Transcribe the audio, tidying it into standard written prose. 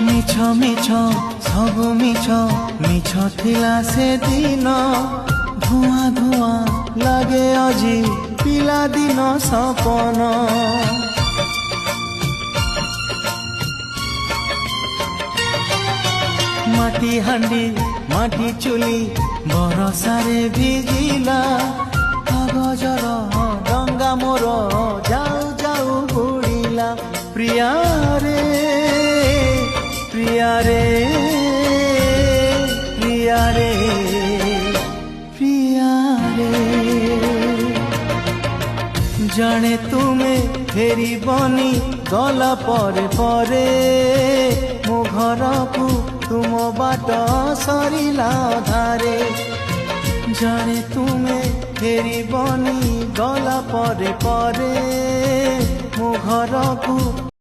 মিছ মিছ সবু মিছ মিছ থিলা সে দিন ধুয়া ধুয়া লাগে আজি পিলা দিন সপন মাটি হাঁডি মাটি চুলি বরষারে ভিজিলা কাগজর ডঙ্গা মোর যাও যাও বুড়িলা প্রিয়ারে প্রিয়ারে প্রিয়ারে প্রিয়ারে জানে তুমে ফেরিবনি গলা পরে পরে মো ঘরকু তুম বাଟ সরিলা ধারে জানে তুমে ফেরিবনি গলা পরে পরে মো ঘরকু